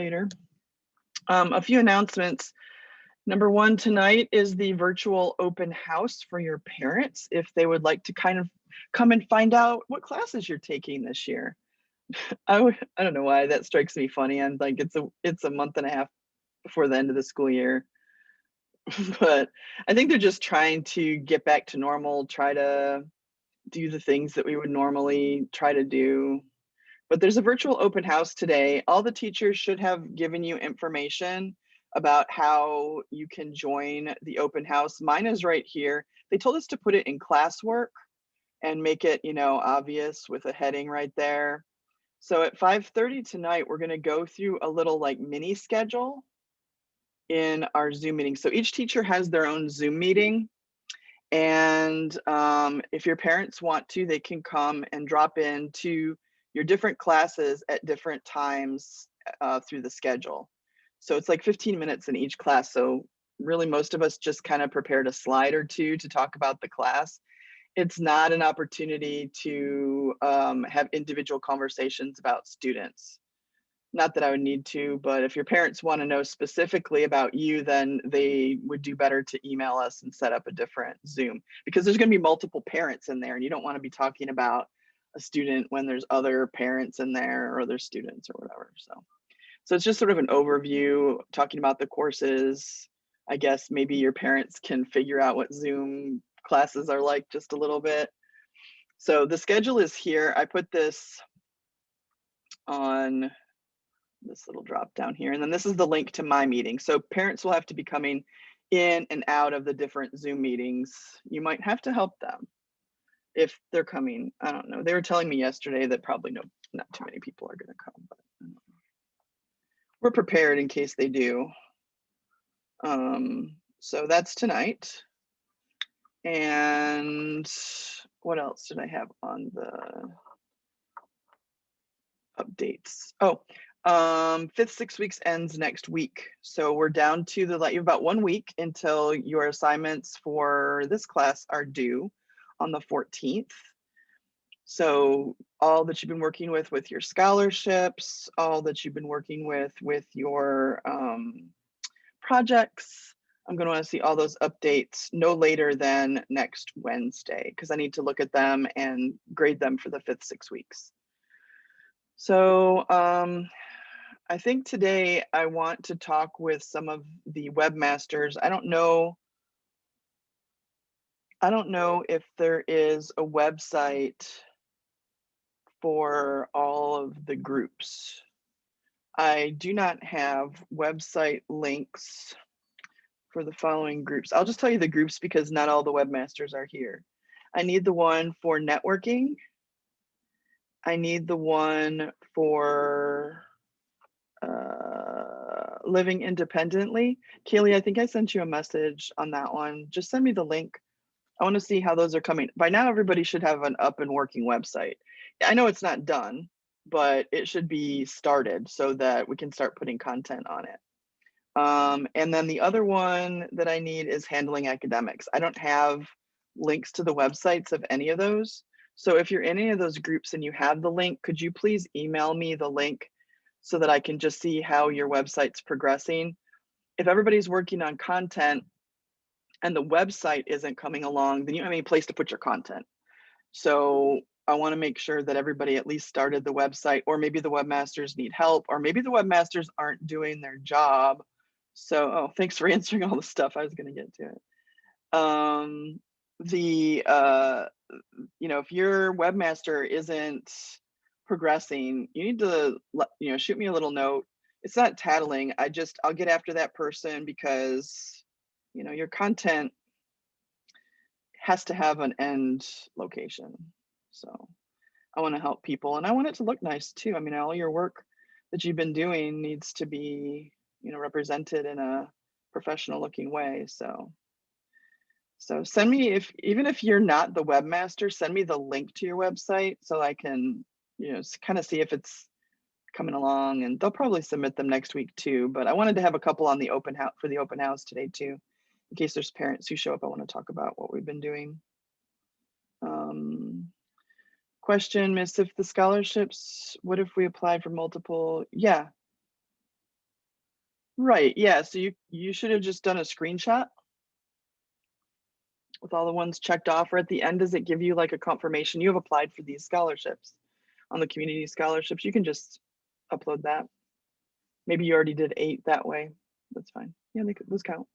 later. A few announcements. Number one tonight is the virtual open house for your parents if they would like to kind of come and find out what classes you're taking this year. I don't know why that strikes me funny. I'm like, it's a month and a half before the end of the school year. But I think they're just trying to get back to normal, try to do the things that we would normally try to do. But there's a virtual open house today. All the teachers should have given you information about how you can join the open house. Mine is right here. They told us to put it in classwork and make it, obvious with a heading right there. So at 5:30 tonight, we're going to go through a little like mini schedule in our Zoom meeting. So each teacher has their own Zoom meeting. And if your parents want to, they can come and drop into your different classes at different times through the schedule. So it's like 15 minutes in each class. So really most of us just kind of prepared a slide or two to talk about the class. It's not an opportunity to have individual conversations about students. Not that I would need to, but if your parents want to know specifically about you, then they would do better to email us and set up a different Zoom, because there's going to be multiple parents in there and you don't want to be talking about a student when there's other parents in there or other students or whatever. So it's just sort of an overview talking about the courses. I guess maybe your parents can figure out what Zoom classes are like just a little bit. So the schedule is here. I put this on this little drop down here. And then this is the link to my meeting. So parents will have to be coming in and out of the different Zoom meetings. You might have to help them if they're coming. I don't know. They were telling me yesterday that probably not too many people are going to come, but we're prepared in case they do. So that's tonight. And what else did I have on the updates? Oh, 5th 6 weeks ends next week. So we're down to you have about 1 week until your assignments for this class are due on the 14th. So all that you've been working with your scholarships, all that you've been working with your projects, I'm going to want to see all those updates no later than next Wednesday, because I need to look at them and grade them for the 5th 6 weeks. So I think today I want to talk with some of the webmasters. I don't know if there is a website for all of the groups. I do not have website links for the following groups. I'll just tell you the groups because not all the webmasters are here. I need the one for networking. I need the one for living independently. Kaylee, I think I sent you a message on that one. Just send me the link. I want to see how those are coming. By now, everybody should have an up and working website. I know it's not done, but it should be started so that we can start putting content on it. And then the other one that I need is handling academics. I don't have links to the websites of any of those. So if you're in any of those groups and you have the link, could you please email me the link so that I can just see how your website's progressing? If everybody's working on content and the website isn't coming along, then you don't have any place to put your content. So I want to make sure that everybody at least started the website, or maybe the webmasters need help, or maybe the webmasters aren't doing their job. So, thanks for answering all the stuff. I was going to get to it. If your webmaster isn't progressing, you need to shoot me a little note. It's not tattling. I'll get after that person because your content has to have an end location. So I want to help people, and I want it to look nice too. I mean, all your work that you've been doing needs to be represented in a professional looking way. So send me, even if you're not the webmaster, send me the link to your website so I can, kind of see if it's coming along, and they'll probably submit them next week too. But I wanted to have a couple on the open house for the open house today too, in case there's parents who show up. I want to talk about what we've been doing. Question, Miss, if the scholarships, what if we applied for multiple? Yeah. Right, yeah, so you should have just done a screenshot with all the ones checked off, or at the end, does it give you like a confirmation you have applied for these scholarships? On the community scholarships, you can just upload that. Maybe you already did 8 that way. That's fine. Yeah, those count.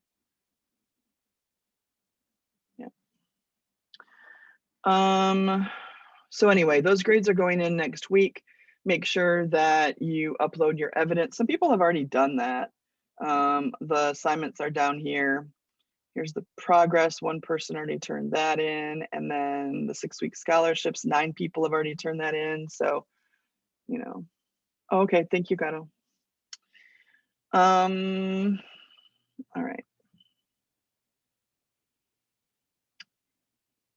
Yeah. So anyway, those grades are going in next week. Make sure that you upload your evidence. Some people have already done that. The assignments are down here. Here's the progress. One person already turned that in. And then the 6-week scholarships, 9 people have already turned that in. So, you know, okay, thank you, Gato. All right.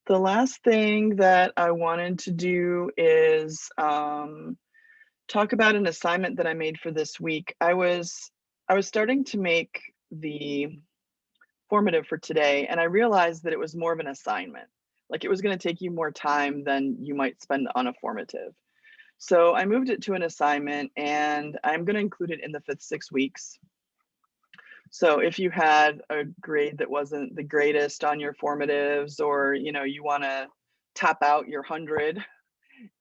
The last thing that I wanted to do is talk about an assignment that I made for this week. I was starting to make the formative for today, and I realized that it was more of an assignment. Like it was going to take you more time than you might spend on a formative. So I moved it to an assignment, and I'm going to include it in the 5th 6 weeks. So if you had a grade that wasn't the greatest on your formatives, or you want to top out your 100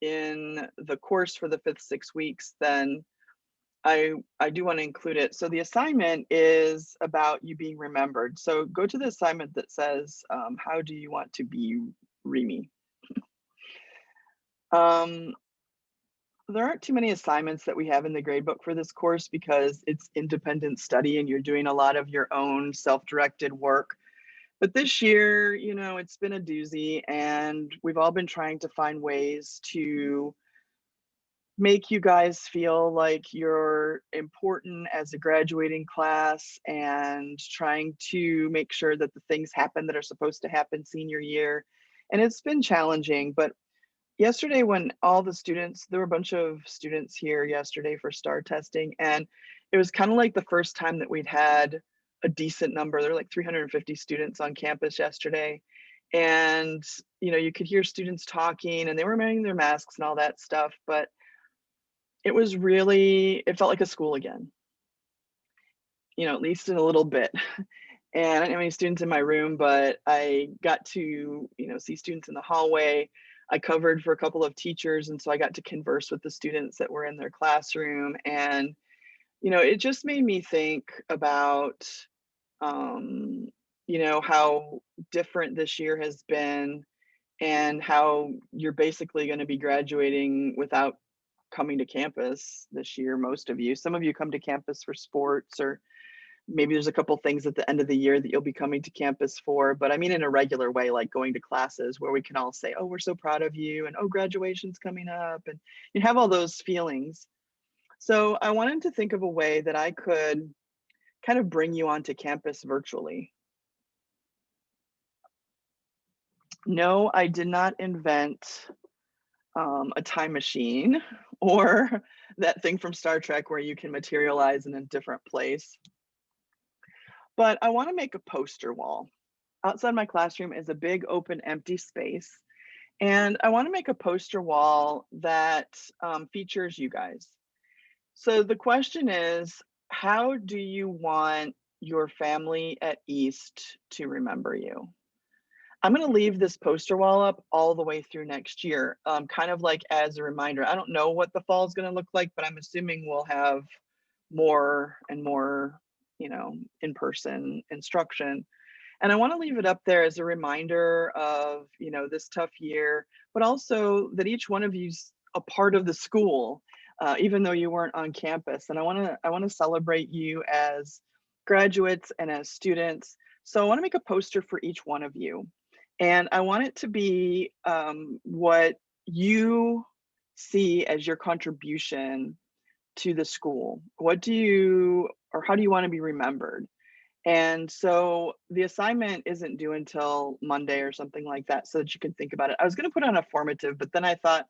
in the course for the 5th 6 weeks, then I do want to include it. So the assignment is about you being remembered. So go to the assignment that says, how do you want to be Remy? There aren't too many assignments that we have in the gradebook for this course because it's independent study and you're doing a lot of your own self-directed work. But this year, it's been a doozy, and we've all been trying to find ways to make you guys feel like you're important as a graduating class, and trying to make sure that the things happen that are supposed to happen senior year. And it's been challenging, but yesterday when all the students, there were a bunch of students here yesterday for STAR testing, and it was kind of like the first time that we'd had a decent number. There were like 350 students on campus yesterday. And, you could hear students talking, and they were wearing their masks and all that stuff, but it felt like a school again, at least in a little bit. And I didn't have any students in my room, but I got to, see students in the hallway. I covered for a couple of teachers, and so I got to converse with the students that were in their classroom. And, it just made me think about, how different this year has been, and how you're basically going to be graduating without coming to campus this year, most of you. Some of you come to campus for sports, or maybe there's a couple things at the end of the year that you'll be coming to campus for, but I mean in a regular way, like going to classes where we can all say, oh, we're so proud of you, and oh, graduation's coming up, and you have all those feelings. So I wanted to think of a way that I could kind of bring you onto campus virtually. No, I did not invent a time machine or that thing from Star Trek where you can materialize in a different place. But I want to make a poster wall. Outside my classroom is a big open empty space. And I want to make a poster wall that features you guys. So the question is, how do you want your family at East to remember you? I'm going to leave this poster wall up all the way through next year, kind of like as a reminder. I don't know what the fall is going to look like, but I'm assuming we'll have more and more, in-person instruction. And I want to leave it up there as a reminder of, this tough year, but also that each one of you's a part of the school, even though you weren't on campus. And I want to celebrate you as graduates and as students. So I want to make a poster for each one of you. And I want it to be what you see as your contribution to the school. How do you want to be remembered? And so the assignment isn't due until Monday or something like that, so that you can think about it. I was going to put on a formative, but then I thought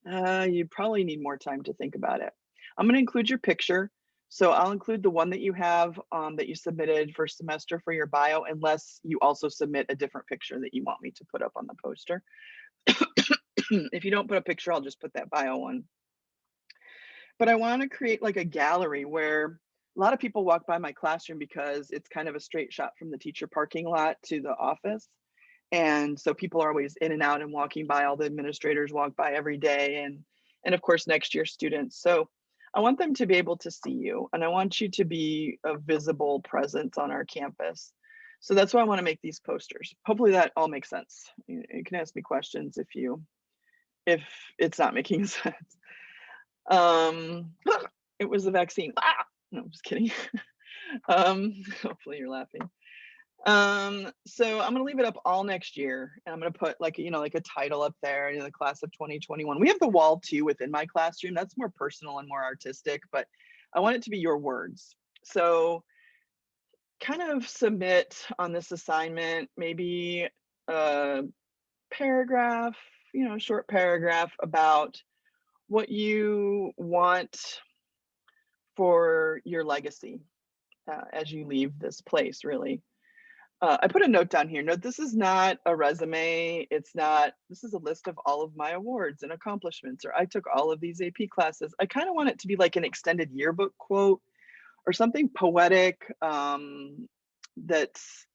you probably need more time to think about it. I'm going to include your picture. So I'll include the one that you have that you submitted for semester for your bio, unless you also submit a different picture that you want me to put up on the poster. If you don't put a picture, I'll just put that bio one. But I want to create like a gallery where a lot of people walk by my classroom because it's kind of a straight shot from the teacher parking lot to the office. And so people are always in and out and walking by. All the administrators walk by every day, and of course next year students. So I want them to be able to see you, and I want you to be a visible presence on our campus. So that's why I want to make these posters. Hopefully that all makes sense. You can ask me questions if it's not making sense. It was the vaccine. No, I'm just kidding. Hopefully you're laughing. So I'm gonna leave it up all next year, and I'm gonna put like, like a title up there, the class of 2021. We have the wall too within my classroom. That's more personal and more artistic, but I want it to be your words. So kind of submit on this assignment, maybe a paragraph, short paragraph about what you want for your legacy as you leave this place, really. I put a note down here. Note, this is not a resume. This is a list of all of my awards and accomplishments, or I took all of these AP classes. I kind of want it to be like an extended yearbook quote or something poetic that's,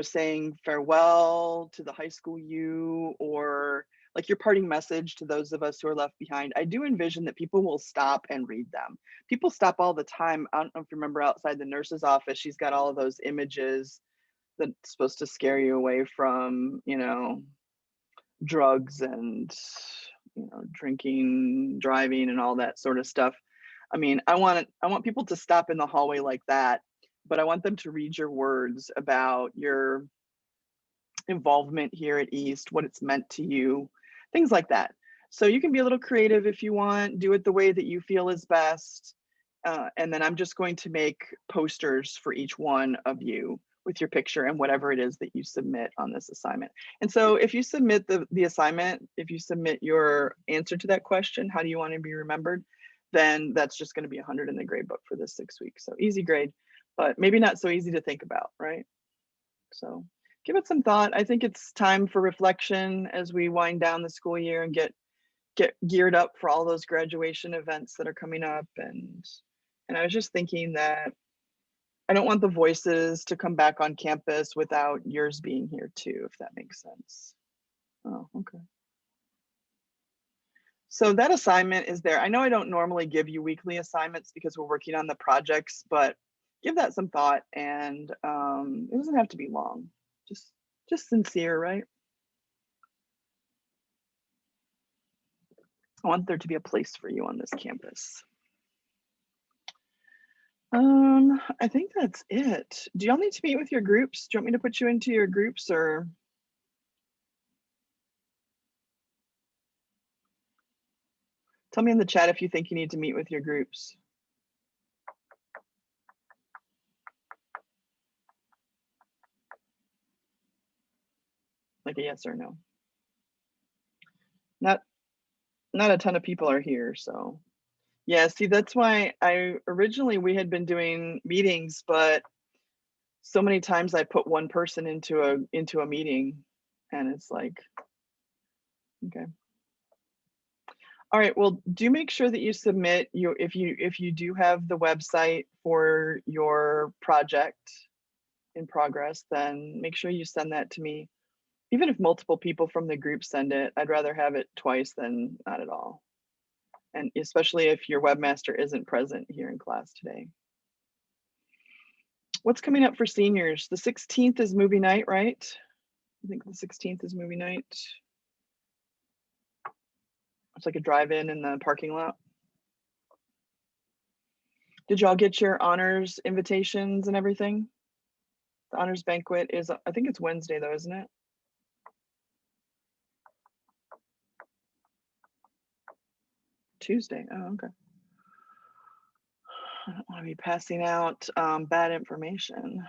saying farewell to the high school you, or like your parting message to those of us who are left behind. I do envision that people will stop and read them. People stop all the time. I don't know if you remember outside the nurse's office, she's got all of those images that's supposed to scare you away from, drugs and, drinking, driving, and all that sort of stuff. I mean, I want people to stop in the hallway like that, but I want them to read your words about your involvement here at East, what it's meant to you, things like that. So you can be a little creative if you want, do it the way that you feel is best. And then I'm just going to make posters for each one of you with your picture and whatever it is that you submit on this assignment. And so if you submit the assignment, if you submit your answer to that question, how do you want to be remembered? Then that's just going to be 100 in the grade book for this 6 weeks. So easy grade, but maybe not so easy to think about, right? So give it some thought. I think it's time for reflection as we wind down the school year and get geared up for all those graduation events that are coming up. And I was just thinking that I don't want the voices to come back on campus without yours being here too, if that makes sense. Oh, okay. So that assignment is there. I know I don't normally give you weekly assignments because we're working on the projects, but give that some thought, and it doesn't have to be long. Just sincere, right? I want there to be a place for you on this campus. I think that's it. Do y'all need to meet with your groups? Do you want me to put you into your groups, or? Tell me in the chat if you think you need to meet with your groups. Like a yes or no. Not a ton of people are here, so. Yeah, see, that's why we had been doing meetings, but so many times I put one person into a meeting, and it's like, okay. All right, well, do make sure that you submit if you do have the website for your project in progress, then make sure you send that to me. Even if multiple people from the group send it, I'd rather have it twice than not at all. And especially if your webmaster isn't present here in class today. What's coming up for seniors? The 16th is movie night, right? I think the 16th is movie night. It's like a drive-in in the parking lot. Did y'all get your honors invitations and everything? The honors banquet is, I think it's Wednesday though, isn't it? Tuesday. Oh, okay. I don't want to be passing out bad information.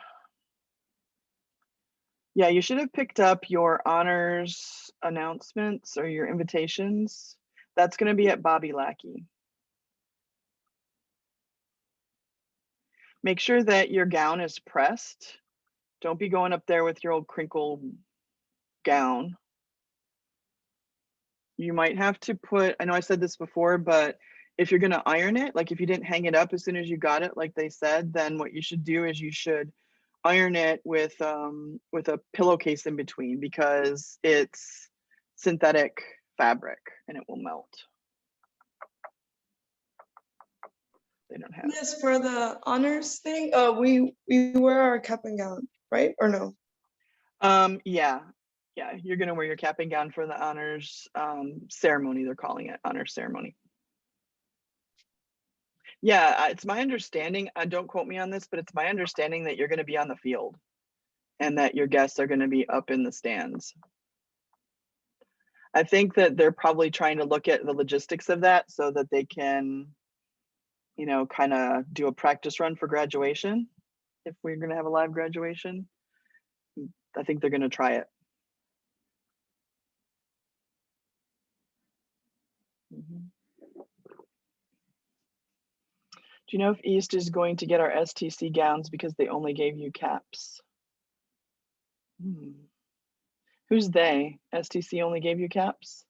Yeah, you should have picked up your honors announcements or your invitations. That's going to be at Bobby Lackey. Make sure that your gown is pressed. Don't be going up there with your old crinkled gown. You might have to put, I know I said this before, but if you're going to iron it, like if you didn't hang it up as soon as you got it, like they said, then what you should do is you should iron it with a pillowcase in between, because it's synthetic fabric and it will melt. They don't have Yes, for the honors thing, we wear our cap and gown, right? Or no? Yeah, you're gonna wear your cap and gown for the honors ceremony. They're calling it honor ceremony. Yeah, it's my understanding, don't quote me on this, but it's my understanding that you're gonna be on the field and that your guests are gonna be up in the stands. I think that they're probably trying to look at the logistics of that so that they can, you know, kind of do a practice run for graduation. If we're gonna have a live graduation, I think they're gonna try it. Mhm. Do you know if East is going to get our STC gowns because they only gave you caps? Who's they? STC only gave you caps?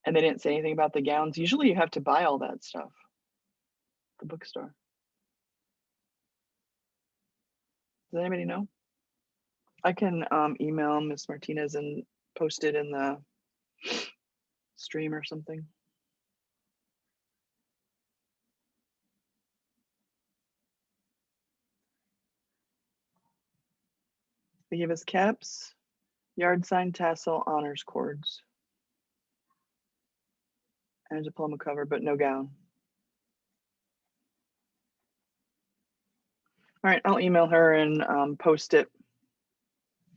And they didn't say anything about the gowns. Usually you have to buy all that stuff at the bookstore. Does anybody know? I can email Miss Martinez and post it in the stream or something. They give us caps, yard sign, tassel, honors cords, and a diploma cover, but no gown. All right, I'll email her and post it.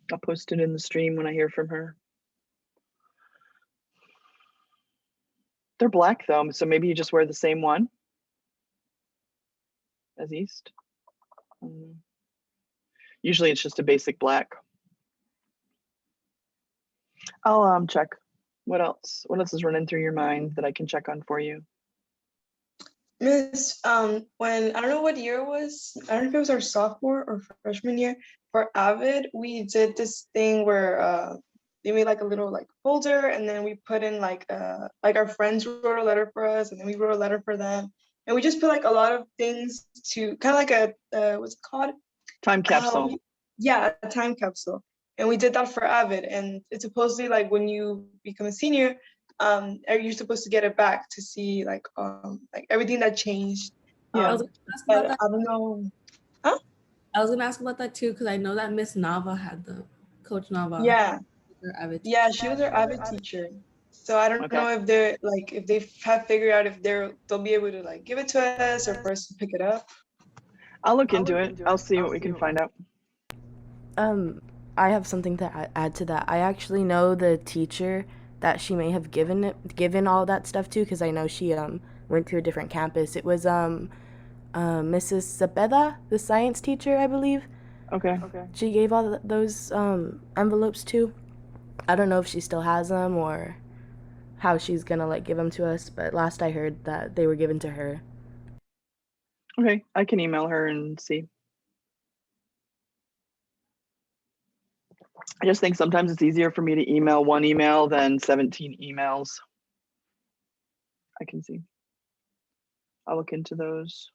I'll post it in the stream when I hear from her. They're black though, so maybe you just wear the same one as East. Usually it's just a basic black. I'll check. What else? What else is running through your mind that I can check on for you? Miss, when I don't know what year it was, I don't know if it was our sophomore or freshman year, for Avid, we did this thing where they made like a little like folder, and then we put in like our friends wrote a letter for us, and then we wrote a letter for them, and we just put like a lot of things to kind of like a what's it called? Time capsule. Yeah, a time capsule. And we did that for Avid, and it's supposedly like when you become a senior, you're supposed to get it back to see like everything that changed. Yeah. I was gonna ask But about that. I don't know. Huh? I was gonna ask about that too, because I know that Miss Nava had Coach Nava. Yeah. Her Avid Yeah, she was our Avid teacher. So I don't know if they're like if they have figured out if they'll be able to like give it to us or for us to pick it up. I'll look into it. I'll see what we can find out. I have something to add to that. I actually know the teacher that she may have given all that stuff to, because I know she went to a different campus. It was Mrs. Cepeda, the science teacher, I believe. Okay. She gave all those envelopes to. I don't know if she still has them or how she's gonna like give them to us, but last I heard that they were given to her. Okay, I can email her and see. I just think sometimes it's easier for me to email one email than 17 emails. I can see. I'll look into those.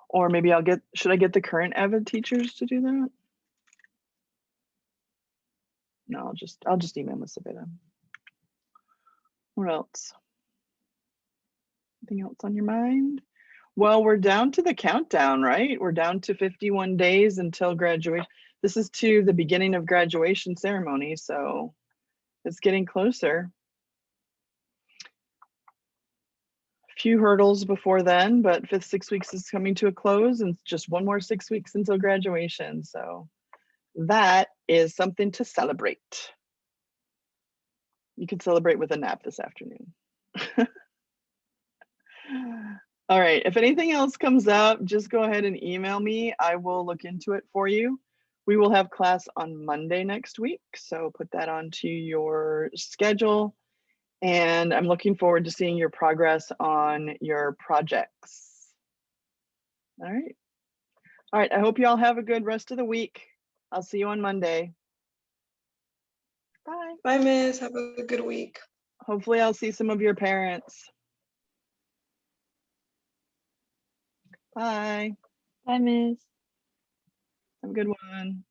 Or maybe should I get the current Avid teachers to do that? No, I'll just email Miss Sabita. What else? Anything else on your mind? Well, we're down to the countdown, right? We're down to 51 days until graduation. This is to the beginning of graduation ceremony, so it's getting closer. A few hurdles before then, but 6 weeks is coming to a close and just one more 6 weeks until graduation. So that is something to celebrate. You can celebrate with a nap this afternoon. All right, if anything else comes up, just go ahead and email me. I will look into it for you. We will have class on Monday next week, so put that onto your schedule. And I'm looking forward to seeing your progress on your projects. All right. All right, I hope you all have a good rest of the week. I'll see you on Monday. Bye. Bye, Miss. Have a good week. Hopefully I'll see some of your parents. Bye. Bye, Miss. Have a good one.